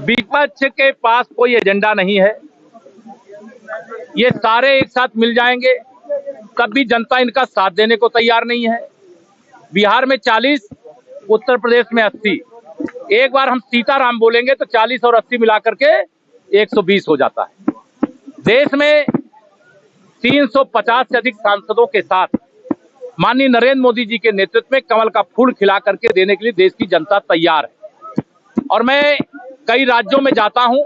विपक्ष के पास कोई एजेंडा नहीं है। ये सारे एक साथ मिल जाएंगे, तब भी जनता इनका साथ देने को तैयार नहीं है। बिहार में 40, उत्तर प्रदेश में 80। एक बार हम सीताराम बोलेंगे तो 40 और 80 मिलाकर के 120 हो जाता है। देश में 350 से अधिक सांसदों के साथ माननीय नरेंद्र मोदी जी के नेतृत्व में कमल का फूल खिला करके देने के लिए देश की जनता तैयार है। और मैं कई राज्यों में जाता हूं,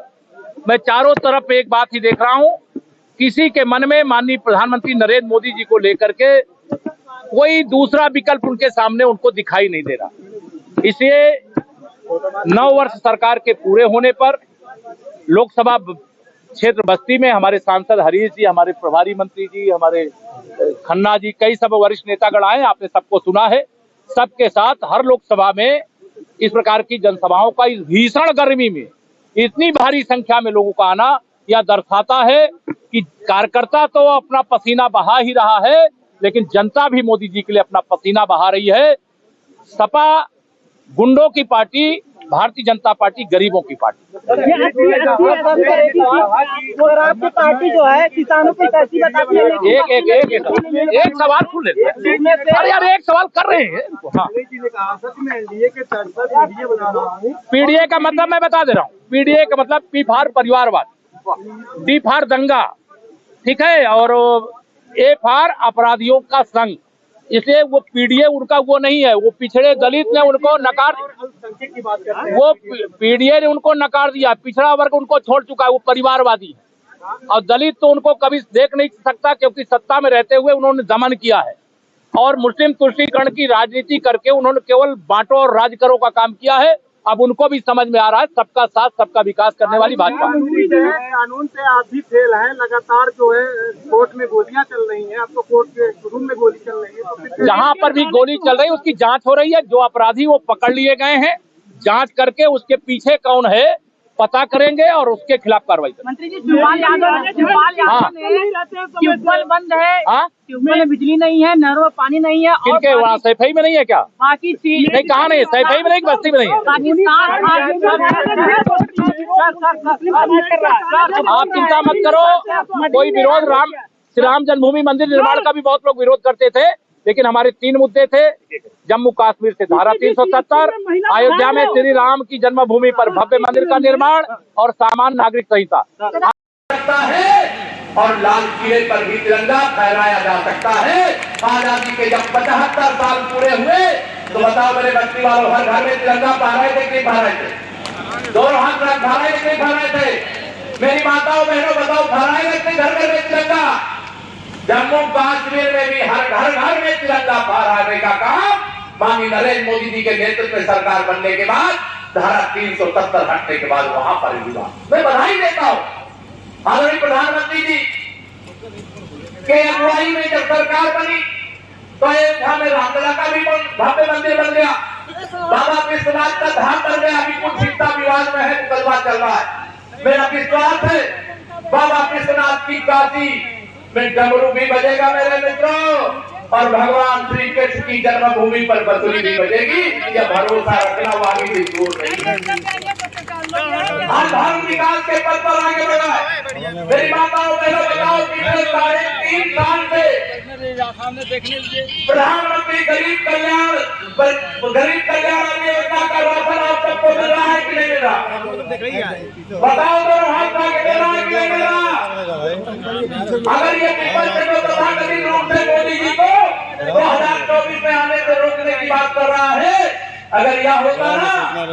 मैं चारों तरफ एक बात ही देख रहा हूं, किसी के मन में माननीय प्रधानमंत्री नरेंद्र मोदी जी को लेकर के कोई दूसरा विकल्प उनके सामने उनको दिखाई नहीं दे रहा। इसलिए 9 वर्ष सरकार के पूरे होने पर लोकसभा क्षेत्र बस्ती में हमारे सांसद हरीश जी, हमारे प्रभारी मंत्री जी, हमारे खन्ना जी, कई सब वरिष्ठ नेतागण आए, आपने सबको सुना है। सबके साथ हर लोकसभा में इस प्रकार की जनसभाओं का इस भीषण गर्मी में इतनी भारी संख्या में लोगों का आना यह दर्शाता है कि कार्यकर्ता तो अपना पसीना बहा ही रहा है, लेकिन जनता भी मोदी जी के लिए अपना पसीना बहा रही है। सपा गुंडों की पार्टी, भारतीय जनता पार्टी गरीबों की पार्टी। और आपकी पार्टी जो है किसानों की कैसी बताती है? एक सवाल सुन लेते हैं। अरे यार एक सवाल कर रहे हैं। हाँ। पीडीए का मतलब मैं बता दे रहा हूँ। पीडीए का मतलब पी फॉर परिवारवाद, डी फॉर दंगा, ठीक है, और ए फॉर अपराधियों का संघ। इसलिए वो पीडीए उनका वो नहीं है। वो पिछड़े दलित ने उनको नकार, वो पीडीए ने उनको नकार दिया। पिछड़ा वर्ग उनको छोड़ चुका है, वो परिवारवादी है। और दलित तो उनको कभी देख नहीं सकता, क्योंकि सत्ता में रहते हुए उन्होंने दमन किया है और मुस्लिम तुष्टीकरण की राजनीति करके उन्होंने केवल बांटो और राज करो का काम किया है। अब उनको भी समझ में आ रहा है सबका साथ सबका विकास करने वाली भाजपा। कानून से आप भी फेल है, लगातार जो है कोर्ट में गोलियां चल रही हैं, अब तो कोर्ट के रूम में गोली चल रही है, तो जहां पर भी गोली चल रही है उसकी जांच हो रही है। जो अपराधी वो पकड़ लिए गए हैं, जांच करके उसके पीछे कौन है पता करेंगे और उसके खिलाफ कार्रवाई करेंगे। मंत्री जी, ट्यूबवेल बंद है, ट्यूबवेल में बिजली नहीं है, नहरों में पानी नहीं है। किनके वहाँ सैफई में नहीं है क्या? बाकी चीज नहीं, कहा नहीं, सैफई में नहीं, बस्ती में नहीं है। आप चिंता मत करो, कोई विरोध श्री राम जन्मभूमि मंदिर निर्माण का भी बहुत लोग विरोध करते थे, लेकिन हमारे 3 मुद्दे थे। जम्मू कश्मीर से धारा 370, अयोध्या में श्री राम की जन्मभूमि पर भव्य मंदिर का निर्माण और सामान्य नागरिक संहिता है। और लाल किले पर भी तिरंगा फहराया जा सकता है। आजादी के जब 75 साल पूरे हुए तो बताओ मेरे बस्ती वालों, हर घर में तिरंगा फहराए थे कि फहराए थे? दोनों हाथ रख फहराए थे कि फहराए थे? मेरी माताओं बहनों बताओ, फहराए थे घर घर में तिरंगा? जम्मू कश्मीर में भी हर घर में तिरंगा फहराने का काम माननीय नरेंद्र मोदी जी के नेतृत्व में सरकार बनने के बाद, धारा 370 हटने के बाद वहां पर हुआ। मैं बधाई देता हूं आदरणीय प्रधानमंत्री जी के अगुवाई में जब सरकार बनी तो अयोध्या में रामलला का भी भव्य मंदिर बन गया, बाबा विश्वनाथ का धाम बन गया। अभी कुछ सीता विवाद में है, मुकदमा चल रहा है। मेरा विश्वास है बाबा विश्वनाथ की काशी में डमरू भी बजेगा मेरे मित्रों, और भगवान श्री कृष्ण की जन्मभूमि पर बंसुरी भी बजेगी। यह भरोसा रखना वाली भी दूर नहीं। हम विकास के पद पर आगे बढ़ा है। मेरी माताओं बहनों बताओ, पिछले 3.5 साल से प्रधानमंत्री गरीब कल्याण योजना का राशन आप सबको मिल रहा है कि नहीं मिल रहा? बताओ दोनों हाथ आगे मिल रहा है कि नहीं मिल रहा? अगर ये तथाकथित रूप से मोदी जी को 2024 में आने से रोकने की बात कर रहा है, अगर यह होता ना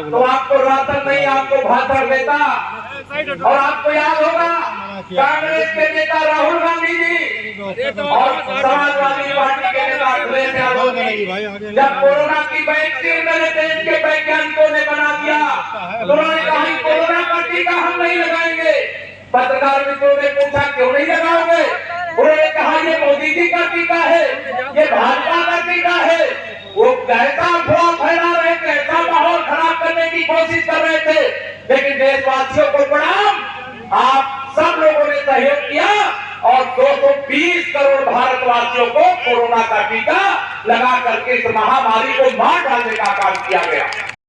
तो आपको राशन नहीं, आपको भाषण देता। और आपको याद होगा कांग्रेस के नेता राहुल गांधी जी और समाजवादी पार्टी के नेता अखिलेश यादव जी जब कोरोना की वैक्सीन मेरे देश के वैज्ञानिकों ने बना दिया तो उन्होंने कहा कोरोना का टीका हम नहीं लगाएंगे। पत्रकार मित्रों ने पूछा क्यों नहीं लगाओगे? उन्होंने कहा ये मोदी जी का टीका है, ये भाजपा का टीका है। वो कैसा अफवाह फैला रहे थे, कैसा माहौल खराब करने की कोशिश कर रहे थे, लेकिन देशवासियों को प्रणाम, आप सब लोगों ने सहयोग किया और 220 करोड़ भारतवासियों को कोरोना का टीका लगा करके इस महामारी को मार डालने का काम किया गया।